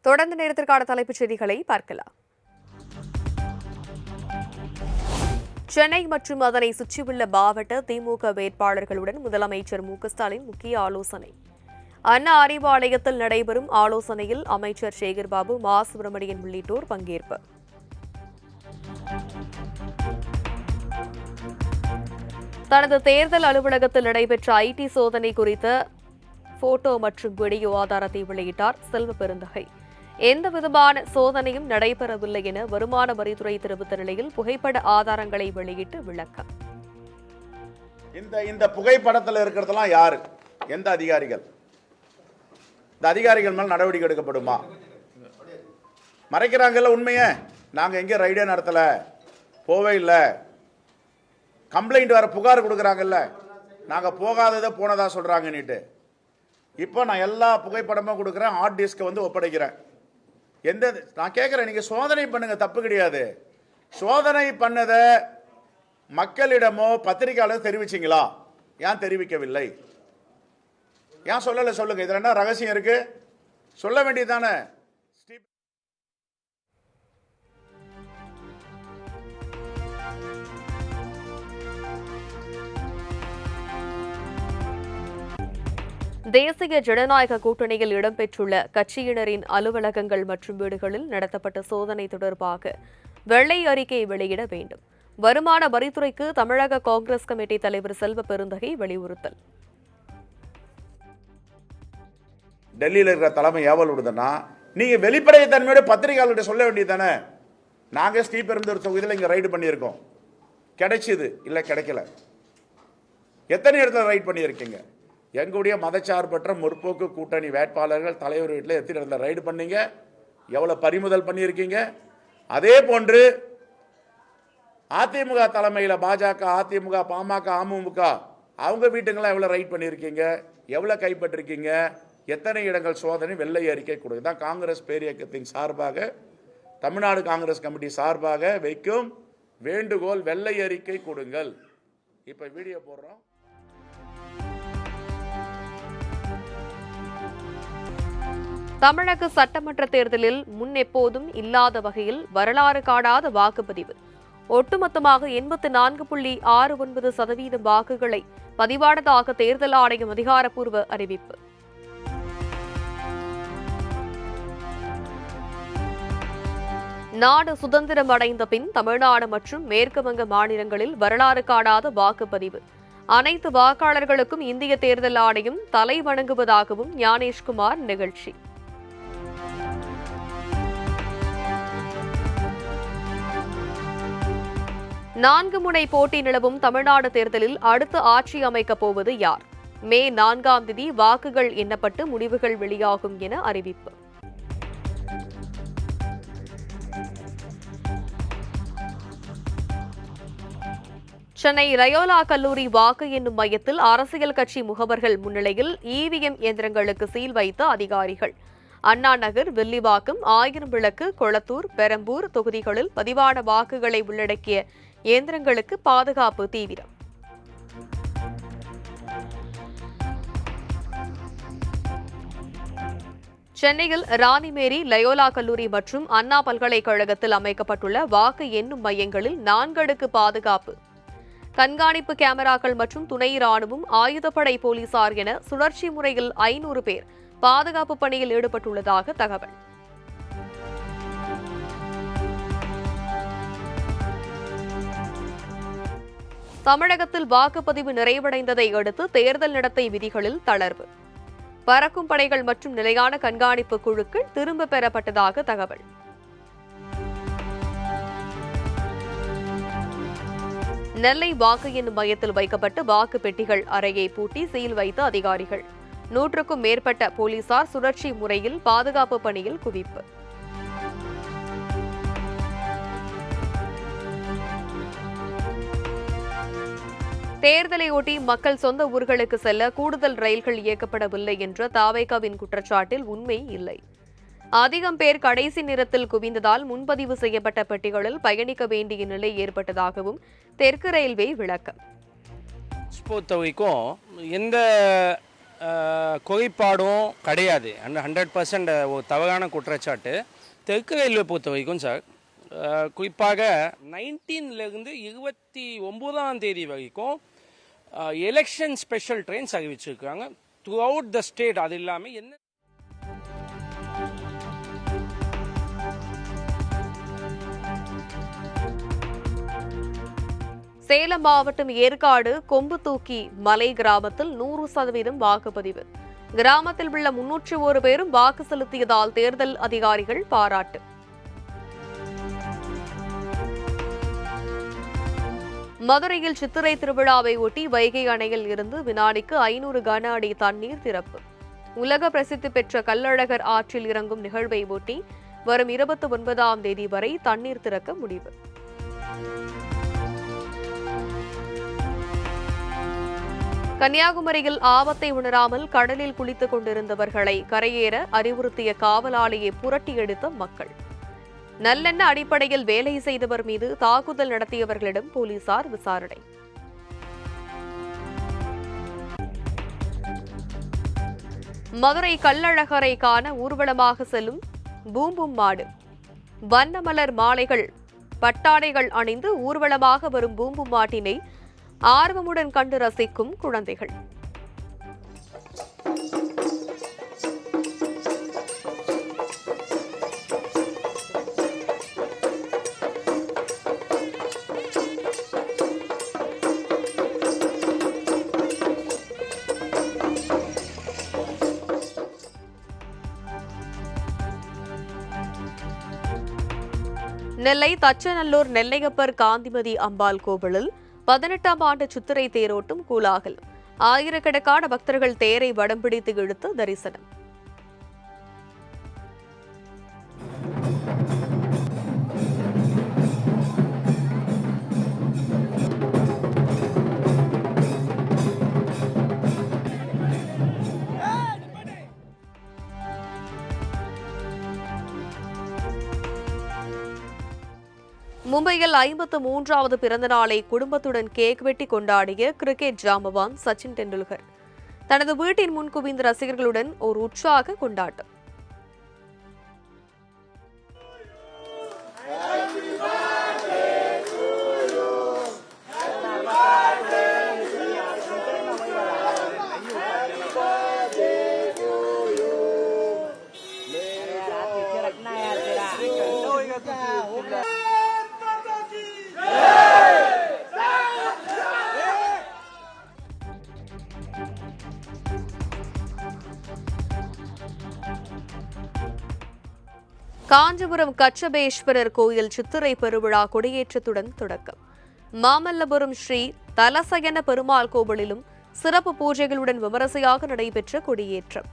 தொடர்ந்து நேரத்திற்கான தலைப்புச் செய்திகளை பார்க்கலாம். சென்னை மற்றும் அதனை சுற்றியுள்ள மாவட்ட திமுக வேட்பாளர்களுடன் முதலமைச்சர் மு.க.ஸ்டாலின் முக்கிய ஆலோசனை. அண்ணா அறிவாலயத்தில் நடைபெறும் ஆலோசனையில் அமைச்சர் சேகர்பாபு, மா சுப்பிரமணியன் உள்ளிட்டோர் பங்கேற்பு. தனது தேர்தல் அலுவலகத்தில் நடைபெற்ற ஐடி சோதனை குறித்த போட்டோ மற்றும் வீடியோ ஆதாரத்தை வெளியிட்டார் செல்வ பெருந்தகை. எந்தவிதமான சோதனையும் நடைபெறவில்லை என வருமான வரித்துறை தெரிவித்த நிலையில் புகைப்பட ஆதாரங்களை வெளியிட்டு விளக்கம். இந்த புகைப்படத்தில் இருக்கிறதெல்லாம் யாரு, எந்த அதிகாரிகள்? இந்த அதிகாரிகள் மேல் நடவடிக்கை எடுக்கப்படுமா? மறைக்கிறாங்கல்ல உண்மையை. நாங்கள் எங்கே ரைடே நடத்தல, போவே இல்லை, கம்ப்ளைண்ட் வர புகார் கொடுக்குறாங்கல்ல, நாங்கள் போகாததை போனதா சொல்றாங்கன்னுட்டு. இப்போ நான் எல்லா புகைப்படமும் கொடுக்குறேன், ஹார்ட் டிஸ்கை ஒப்படைக்கிறேன். நான் கேட்குறேன், நீங்கள் சோதனை பண்ணுங்க, தப்பு கிடையாது. சோதனை பண்ணதை மக்களிடமோ பத்திரிகையாளர் தெரிவிச்சிங்களா? ஏன் தெரிவிக்கவில்லை? ஏன் சொல்லலை? சொல்லுங்க. இதில் என்ன ரகசியம் இருக்கு? சொல்ல வேண்டியதுதானே. தேசிய ஜனநாயக கூட்டணியில் இடம்பெற்றுள்ள கட்சியினரின் அலுவலகங்கள் மற்றும் வீடுகளில் நடத்தப்பட்ட சோதனை தொடர்பாக வெள்ளை அறிக்கை வெளியிட வேண்டும். வருமான வரித்துறைக்கு தமிழக காங்கிரஸ் கமிட்டி தலைவர் செல்வ பெருந்தகை வலியுறுத்தல். டெல்லியில் இருக்கிற தலைமை ஏவல் விடுதுன்னா நீங்க வெளிப்படைத்தன்மையோட பத்திரிகையாளர்கிட்ட சொல்ல வேண்டியதானே. நாங்கள் ஸ்ரீபெரும்புதூர் தொகுதியில் இங்கே ரைடு பண்ணியிருக்கோம், கிடைச்சிது இல்லை கிடைக்கல. எத்தனை இடத்துல ரைட் பண்ணியிருக்கீங்க? எங்களுடைய மதச்சார்பற்ற முற்போக்கு கூட்டணி வேட்பாளர்கள் தலைவர் வீட்டில் எத்தனை இடத்துல ரைடு பண்ணீங்க? எவ்வளோ பறிமுதல் பண்ணியிருக்கீங்க? அதே போன்று அதிமுக தலைமையில் பாஜக, அதிமுக, பாமக, அமமுக அவங்க வீட்டுங்களாம் எவ்வளோ ரைட் பண்ணியிருக்கீங்க? எவ்வளோ கைப்பற்றிருக்கீங்க? எத்தனை இடங்கள் சோதனை? வெள்ளை அறிக்கை கொடுங்க. தான் காங்கிரஸ் பேரியக்கத்தின் சார்பாக, தமிழ்நாடு காங்கிரஸ் கமிட்டி சார்பாக வைக்கும் வேண்டுகோள், வெள்ளை அறிக்கை கொடுங்கள். இப்போ வீடியோ போடுறோம். தமிழக சட்டமன்ற தேர்தலில் முன் எப்போதும் இல்லாத வகையில் வரலாறு காணாத வாக்குப்பதிவு. ஒட்டுமொத்தமாக 84.69% வாக்குகளை பதிவானதாக தேர்தல் ஆணையம் அதிகாரப்பூர்வ அறிவிப்பு. நாடு சுதந்திரம் அடைந்த பின் தமிழ்நாடு மற்றும் மேற்குவங்க மாநிலங்களில் வரலாறு காணாத வாக்குப்பதிவு. அனைத்து வாக்காளர்களுக்கும் இந்திய தேர்தல் ஆணையம் தலை வணங்குவதாகவும் ஞானேஷ்குமார் நிகழ்ச்சி. 4 முனை போட்டி நிலவும் தமிழ்நாடு தேர்தலில் அடுத்து ஆட்சி அமைக்கப் போவது யார்? மே 4ஆம் தேதி வாக்குகள் எண்ணப்பட்டு முடிவுகள் வெளியாகும் என அறிவிப்பு. சென்னை லயோலா கல்லூரி வாக்கு எண்ணும் மையத்தில் அரசியல் கட்சி முகவர்கள் முன்னிலையில் இவிஎம் இயந்திரங்களுக்கு சீல் வைத்த அதிகாரிகள். அண்ணா நகர், வில்லிவாக்கம், ஆயிரம் விளக்கு, கொளத்தூர், பெரம்பூர் தொகுதிகளில் பதிவான வாக்குகளை உள்ளடக்கிய இயந்திரங்களுக்கு பாதுகாப்பு தீவிரம். சென்னையில் ராணிமேரி, லயோலா கல்லூரி மற்றும் அண்ணா பல்கலைக்கழகத்தில் அமைக்கப்பட்டுள்ள வாக்கு எண்ணும் மையங்களில் 4 அடுக்கு பாதுகாப்பு, கண்காணிப்பு கேமராக்கள் மற்றும் துணை ராணுவம், ஆயுதப்படை போலீசார் என சுழற்சி முறையில் 500 பேர் பாதுகாப்பு பணியில் ஈடுபட்டுள்ளதாக தகவல். தமிழகத்தில் வாக்குப்பதிவு நிறைவடைந்ததை அடுத்து தேர்தல் நடத்தை விதிகளில் தளர்வு. பறக்கும் படைகள் மற்றும் நிலையான கண்காணிப்பு குழுக்கள் திரும்ப பெறப்பட்டதாக தகவல். நெல்லை வாக்கு எண்ணும் மையத்தில் வைக்கப்பட்டு வாக்கு பெட்டிகள் அறையை பூட்டி சீல் வைத்த அதிகாரிகள். 100க்கும் மேற்பட்ட போலீசார் சுழற்சி முறையில் பாதுகாப்பு பணியில் குவிப்பு. தேர்தலையொட்டி மக்கள் சொந்த ஊர்களுக்கு செல்ல கூடுதல் ரயில்கள் இயக்கப்படவில்லை என்ற தாவேகாவின் குற்றச்சாட்டில் உண்மை இல்லை. அதிகம் பேர் கடைசி நேரத்தில் குவிந்ததால் முன்பதிவு செய்யப்பட்ட பெட்டிகளில் பயணிக்க வேண்டிய நிலை ஏற்பட்டதாகவும் தெற்கு ரயில்வே விளக்கம். பொறுத்தவரைக்கும் எந்த குறைபாடும் கிடையாது. 100% ஒரு தவறான குற்றச்சாட்டு. தெற்கு ரயில்வே பொறுத்த வரைக்கும் சார், குறிப்பாக 19லேருந்து 29ஆம் தேதி வரைக்கும் எலெக்ஷன் ஸ்பெஷல் ட்ரெயின்ஸ் அறிவிச்சிருக்காங்க த்ரூ அவுட் த ஸ்டேட். அது இல்லாமல் என்ன சேலம் மாவட்டம் ஏற்காடு கொம்புதூக்கி மலை கிராமத்தில் 100% வாக்குப்பதிவு. கிராமத்தில் உள்ள 301 பேரும் வாக்கு செலுத்தியதால் தேர்தல் அதிகாரிகள் பாராட்டு. மதுரையில் சித்திரை திருவிழாவை ஒட்டி வைகை அணையில் இருந்து வினாடிக்கு 500 கன அடி தண்ணீர் திறப்பு. உலக பிரசித்தி பெற்ற கள்ளழகர் ஆற்றில் இறங்கும் நிகழ்வை ஒட்டி வரும் 29ஆம் தேதி வரை தண்ணீர் திறக்க முடிவு. கன்னியாகுமரியில் ஆபத்தை உணராமல் கடலில் குளித்துக் கொண்டிருந்தவர்களை கரையேற அறிவுறுத்திய காவலாளியை புரட்டி எடுத்த மக்கள். நல்லெண்ண அடிப்படையில் வேலை செய்தவர் மீது தாக்குதல் நடத்தியவர்களிடம் போலீசார் விசாரணை. மதுரை கள்ளழகரை காண ஊர்வலமாக செல்லும் பூம்பும் மாடு. வண்ணமலர் மாலைகள் பட்டாடைகள் அணிந்து ஊர்வலமாக வரும் பூம்பும் மாட்டினை ஆர்வமுடன் கண்டு ரசிக்கும் குழந்தைகள். நெல்லை தச்சநல்லூர் நெல்லையப்பர் காந்திமதி அம்பாள் கோவிலில் 18ஆம் ஆண்டு சித்திரை தேரோட்டம் கோலாகலம். ஆயிரக்கணக்கான பக்தர்கள் தேரை வடம் பிடித்து இழுத்து தரிசனம். மும்பையில் 53வது பிறந்த நாளை குடும்பத்துடன் கேக் வெட்டி கொண்டாடிய கிரிக்கெட் ஜாம்பவான் சச்சின் டெண்டுல்கர் தனது வீட்டின் முன் குவிந்த ரசிகர்களுடன் ஒரு உற்சாக கொண்டாட்டம். காஞ்சிபுரம் கச்சபேஸ்வரர் கோயில் சித்திரை பெருவிழா கொடியேற்றத்துடன் தொடக்கம். மாமல்லபுரம் ஸ்ரீ தலசயன பெருமாள் கோவிலிலும் சிறப்பு பூஜைகளுடன் விமரிசையாக நடைபெற்ற கொடியேற்றம்.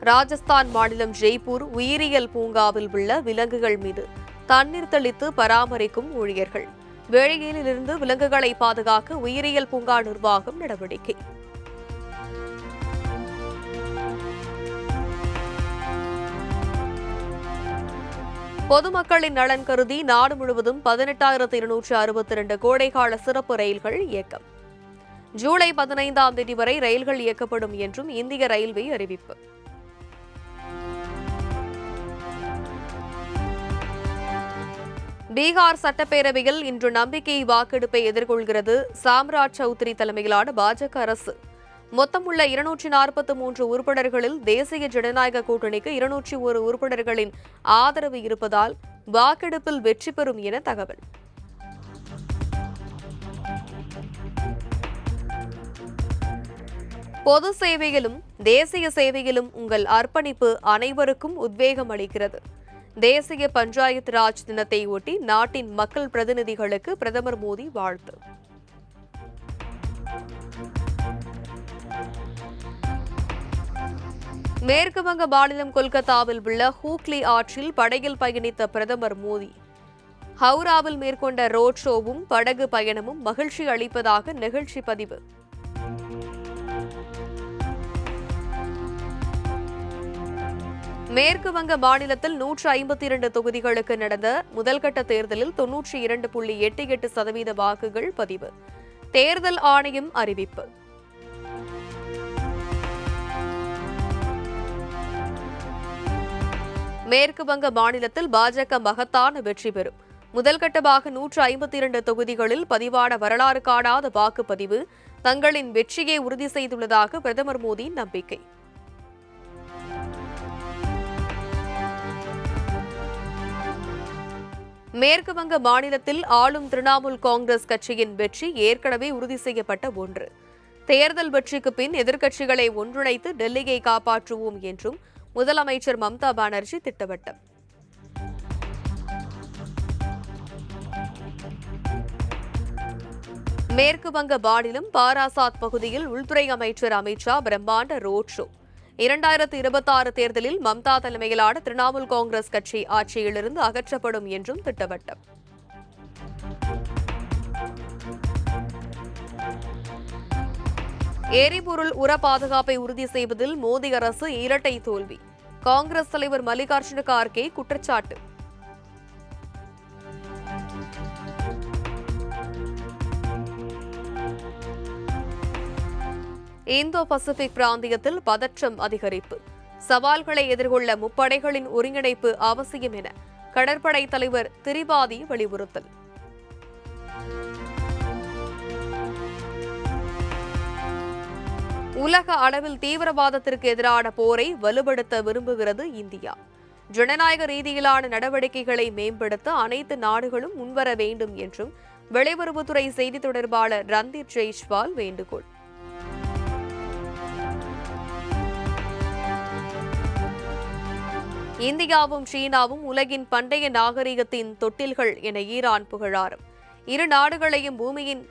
ராஜஸ்தான் மாநிலம் ஜெய்ப்பூர் உயிரியல் பூங்காவில் உள்ள விலங்குகள் மீது தண்ணீர் தெளித்து பராமரிக்கும் ஊழியர்கள். வெளியிலிருந்து விலங்குகளை பாதுகாக்க உயிரியல் பூங்கா நிர்வாகம் நடவடிக்கை. பொதுமக்களின் நலன் கருதி நாடு முழுவதும் 18,262 கோடைகால சிறப்பு ரயில்கள் இயக்கம். ஜூலை 15ஆம் தேதி வரை ரயில்கள் இயக்கப்படும் என்றும் இந்திய ரயில்வே அறிவிப்பு. பீகார் சட்டப்பேரவையில் இன்று நம்பிக்கை வாக்கெடுப்பை எதிர்கொள்கிறது சாம்ராஜ் சௌத்ரி தலைமையிலான பாஜக அரசு. மொத்தமுள்ள 243 உறுப்பினர்களில் தேசிய ஜனநாயக கூட்டணிக்கு 201 உறுப்பினர்களின் ஆதரவு இருப்பதால் வாக்கெடுப்பில் வெற்றி பெறும் என தகவல். பொது சேவையிலும் தேசிய சேவையிலும் உங்கள் அர்ப்பணிப்பு அனைவருக்கும் உத்வேகம் அளிக்கிறது. தேசிய பஞ்சாயத்து ராஜ் தினத்தை ஒட்டி நாட்டின் மக்கள் பிரதிநிதிகளுக்கு பிரதமர் மோடி வாழ்த்து. மேற்கு வங்க மாநிலம் கொல்கத்தாவில் உள்ள ஹூக்லி ஆற்றில் படகில் பயணித்த பிரதமர் மோடி ஹவுராவில் மேற்கொண்ட ரோட் ஷோவும் படகு பயணமும் மகிழ்ச்சி அளிப்பதாக நிகழ்ச்சி பதிவு. மேற்கு வங்க மாநிலத்தில் 152 தொகுதிகளுக்கு நடந்த முதல்கட்ட தேர்தலில் 92.88% வாக்குகள் பதிவு. தேர்தல் ஆணையம் அறிவிப்பு. மேற்கு வங்க மாநிலத்தில் பாஜக மகத்தான வெற்றி பெறும். முதல்கட்டமாக 152 தொகுதிகளில் பதிவான வரலாறு காணாத வாக்குப்பதிவு தங்களின் வெற்றியை உறுதி செய்துள்ளதாக பிரதமர் மோடி நம்பிக்கை. மேற்கு வங்க மாநிலத்தில் ஆளும் திரிணாமுல் காங்கிரஸ் கட்சியின் வெற்றி ஏற்கனவே உறுதி செய்யப்பட்ட ஒன்று. தேர்தல் வெற்றிக்கு பின் எதிர்க்கட்சிகளை ஒன்றிணைத்து டெல்லியை காப்பாற்றுவோம் என்றும் முதலமைச்சர் மம்தா பானர்ஜி திட்டவட்டம். மேற்கு வங்க மாநிலம் பாராசாத் பகுதியில் உள்துறை அமைச்சர் அமித் ஷா பிரம்மாண்ட ரோட் ஷோ. 2026 தேர்தலில் மம்தா தலைமையிலான திரிணாமுல் காங்கிரஸ் கட்சி ஆட்சியிலிருந்து அகற்றப்படும் என்றும் திட்டவட்டம். எரிபொருள் உர பாதுகாப்பை உறுதி செய்வதில் மோடி அரசு இரட்டை தோல்வி. காங்கிரஸ் தலைவர் மல்லிகார்ஜுன கார்கே குற்றச்சாட்டு. இந்தோ பசிபிக் பிராந்தியத்தில் பதற்றம் அதிகரிப்பு. சவால்களை எதிர்கொள்ள முப்படைகளின் ஒருங்கிணைப்பு அவசியம் என கடற்படை தலைவர் திரிபாதி வலியுறுத்தல். உலக அளவில் தீவிரவாதத்திற்கு எதிரான போரை வலுப்படுத்த விரும்புகிறது இந்தியா. ஜனநாயக ரீதியிலான நடவடிக்கைகளை மேம்படுத்த அனைத்து நாடுகளும் முன்வர வேண்டும் என்றும் வெளியுறவுத்துறை செய்தி தொடர்பாளர் ரந்தீர் ஜெய்ஸ்வால் வேண்டுகோள். இந்தியாவும் சீனாவும் உலகின் பண்டைய நாகரிகத்தின் தொட்டில்கள் என ஈரான் புகழாரம். இரு நாடுகளையும் பூமியின்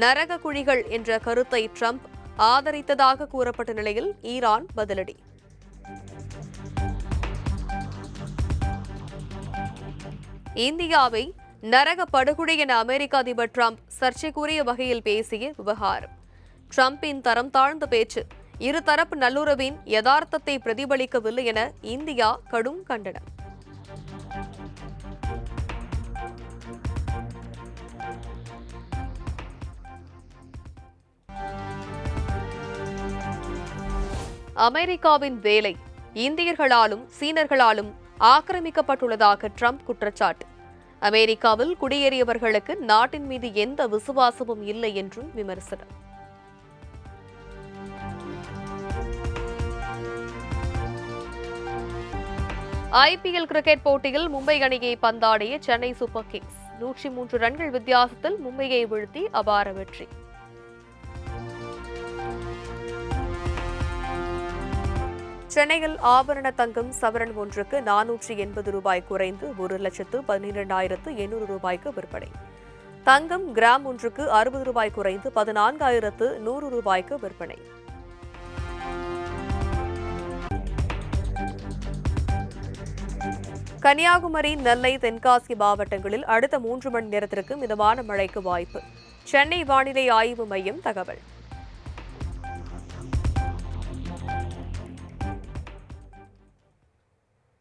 நரக குழிகள் என்ற கருத்தை ட்ரம்ப் ஆதரித்ததாக கூறப்பட்ட நிலையில் ஈரான் பதிலடி. இந்தியாவை நரக படுகொலை என அமெரிக்க அதிபர் ட்ரம்ப் சர்ச்சைக்குரிய வகையில் பேசிய விவகாரம். ட்ரம்பின் தரம் தாழ்ந்த பேச்சு இருதரப்பு நல்லுறவின் யதார்த்தத்தை பிரதிபலிக்கவில்லை என இந்தியா கடும் கண்டனம். அமெரிக்காவின் வேலை இந்தியர்களாலும் சீனர்களாலும் ஆக்கிரமிக்கப்பட்டுள்ளதாக ட்ரம்ப் குற்றச்சாட்டு. அமெரிக்காவில் குடியேறியவர்களுக்கு நாட்டின் மீது எந்த விசுவாசமும் இல்லை என்றும் விமர்சனம். ஐபிஎல் கிரிக்கெட் போட்டியில் மும்பை அணியை பந்தாடிய சென்னை சூப்பர் கிங்ஸ் 103 ரன்கள் வித்தியாசத்தில் மும்பையை வீழ்த்தி அபார வெற்றி. சென்னையில் ஆபரண தங்கம் சவரன் ஒன்றுக்கு 480 ரூபாய் குறைந்து 1,12,800 ரூபாய்க்கு விற்பனை. தங்கம் கிராம் ஒன்றுக்கு 60 ரூபாய் குறைந்து 14,100 ரூபாய்க்கு விற்பனை. கன்னியாகுமரி, நெல்லை, தென்காசி மாவட்டங்களில் அடுத்த 3 மணி நேரத்திற்கு மிதமான மழைக்கு வாய்ப்பு. சென்னை வானிலை ஆய்வு மையம் தகவல்.